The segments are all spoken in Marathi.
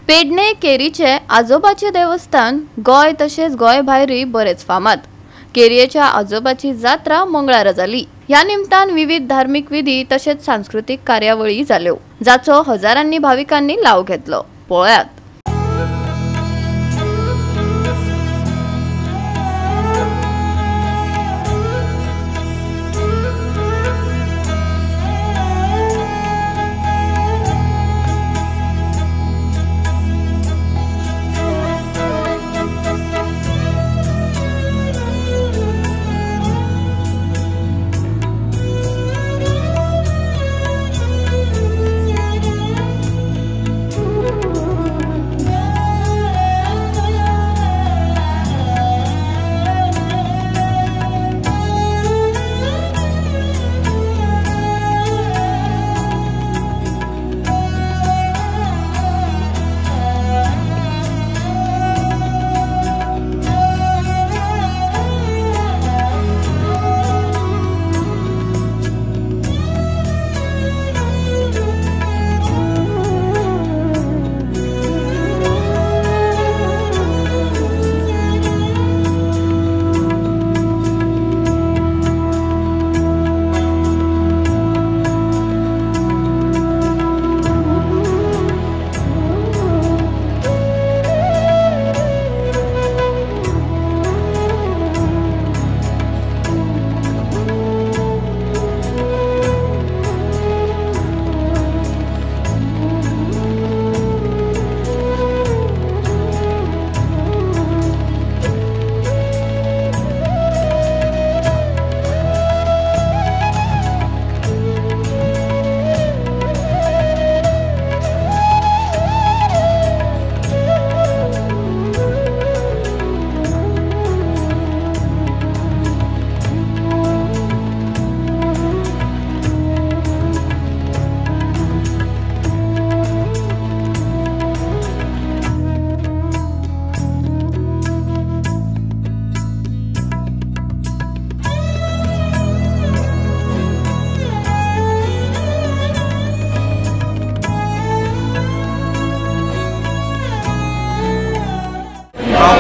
पेडणे केरीचे आजोबाचे देवस्थान गोय तसेच गोय भायरूय बरेच फामाद। केरयेच्या आजोबाची जात्रा मंगळारा जाली। ह्या निमतान विविध धार्मिक विधी तसेच सांस्कृतिक कार्यावळी जाल्यो, जाचो हजारांनी भाविकांनी लाव घेतलो। पळयात।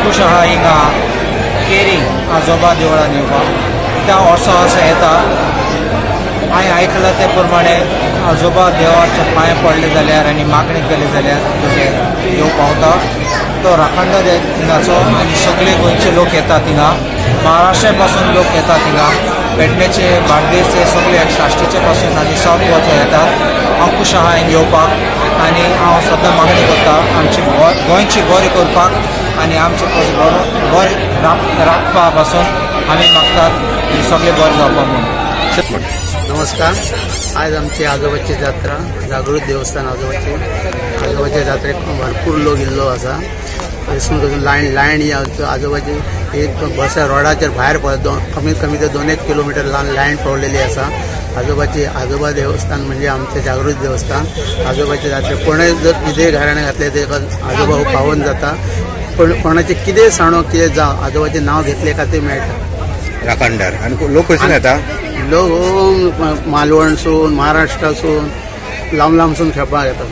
खुश आहा हिंगा केरी आजोबा देवळान येवपाक त्या वर्सा वर्सा येता। हांवें आयकलां ते प्रमाणे आजोबा देवाच्या पांय पडले जाल्यार आनी मागणी केली जाल्यार तुजें येव पावता। तो राखंड थिंगाचो आनी सगळे गोंयचे लोक येतात थिंगा, महाराष्ट्रा पासून लोक येतात थिंगा, पेडणेचे बार्देसचे सगळे साश्टीचे पासून आनी सावथ गोवाचे येतात। हांव खूश आहा हिंगा येवपाक आनी हांव सद्दां मागणी करता आमची गोंयची बरी करपाक आनी आमचे बरें राखपा पासून आमी मागतात की सगळे बरें जावपाक म्हणून। नमस्कार। आज आमची आजोबाची जात्रा जागृत देवस्थान आजोबाच्या जात्रेक भरपूर लोक इल्लो आसा। लायन ही आजोबाची एक बस रोडाचेर भायर कमीत कमी ते 2-1 किलोमीटर लायन पडलेली आसा। आजोबा देवस्थान म्हणजे आमचे जागृत देवस्थान। आजोबाची जात्रेक कोणेय जर कितेंय घराणे घातले ते आजोबा पावन जाता। पण कोणाचे कितें सांडो कितें जावं आजोबाचें नांव घेतले का ते मेळटा। राखणदार आणि लोक खंयसून येता? लोक मालवणसून महाराष्ट्रासून लांबसून खेळपाक येतात।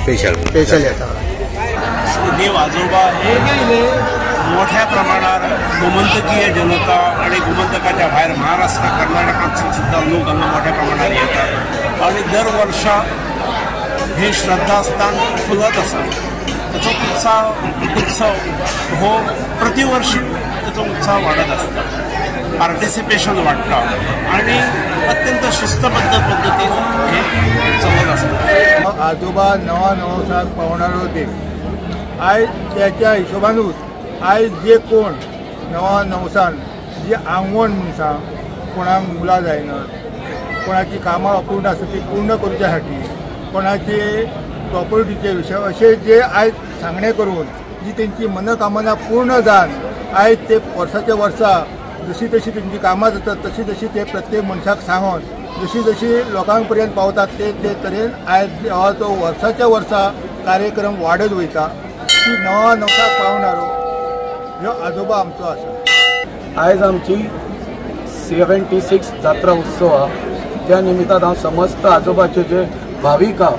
स्पेशल येता। देव आजोबा हे मोठ्या प्रमाणात गोमंतकीय जनता आणि गोमंतकाच्या भायर महाराष्ट्र कर्नाटकांतसून सुद्धा लोक हांगा मोठ्या प्रमाणात येतात आणि दर वर्सा हे श्रद्धास्थान फुलत आसा। त्याचा उत्सव हो प्रतिवर्षी त्याचा उत्साह वाढत असतो, पार्टिसिपेशन वाढता आणि अत्यंत शिस्तबद्ध पद्धतीने हे चलत असतं। आजोबा नवा नवसाक पावणारो देव आयज त्याच्या हिशोबानूच आयज जे कोण नवा नवसान जी आंगवण मनशां कोणाक मुलां जायनात, कोणाची कामां अपूर्ण आसा ती पूर्ण करच्या खातीर, कोणाचे प्रॉपर्टीचे विशय अशे जे आयज सांगणे करून जी तेंची मनोकामना पूर्ण जावन आयज ते वर्साच्या वर्सा जशी तशी तेंची कामां जातात तशी तशी ते प्रत्येक मनशाक सांगून जशी जशी लोकांक पर्यंत पावतात ते तरेन आयज देवाचो वर्साच्या वर्सा कार्यक्रम वाडत वयता। की नवा नवसाक पावणारो ह्यो आजोबा आमचो आसा। आयज आमची 76 जात्रा उत्सव हा। त्या निमित्तान हांव समस्त आजोबाचे जे भाविक हा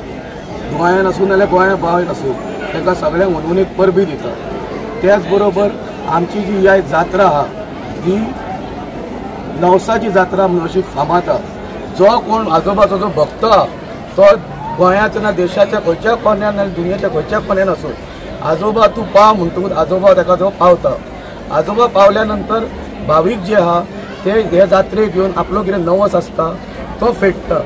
गोंयान आसूं नाल्यार गोंया भायर आसूं तांकां सगळ्यांक म्हणून एक परबी दिता। त्याच बरोबर आमची जी ह्या जात्रा आहा ही नवसाची जात्रा म्हणून अशी फामाद आहा। जो कोण आजोबाचो जो भक्त आहा तो गोंयाच्या ना देशाच्या खंयच्या कोण्यान ना दुनियाच्या खंयच्या कोण्यान आसूं आजोबा तूं पाव म्हणटकूच आजोबा ताका जो पावता। आजोबा पावल्या नंतर भावीक जे आहा ते हे जात्रेक येवन आपलो कितें नवस आसता तो फेडटा।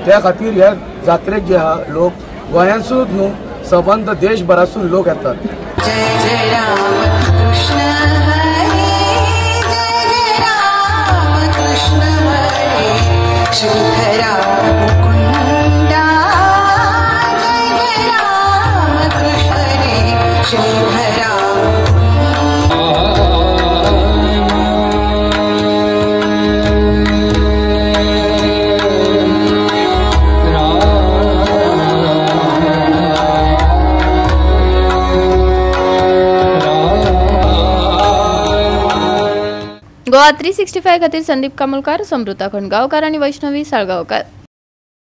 त्या खातीर ह्या जात्रेक जे आहा लोक गोंयांसूच न्हू सबंद देशभरासून लोक येतात। जय जय राम कृष्ण हरे, जय जय राम कृष्ण हरे, श्रीधरा मुकुंदा, जय जय राम कृष्ण हरे, श्रीधरा गोवा 365 खातीर संदीप कामोलकार, समृता खंडगांवकार आणि वैष्णवी साळगांवकार।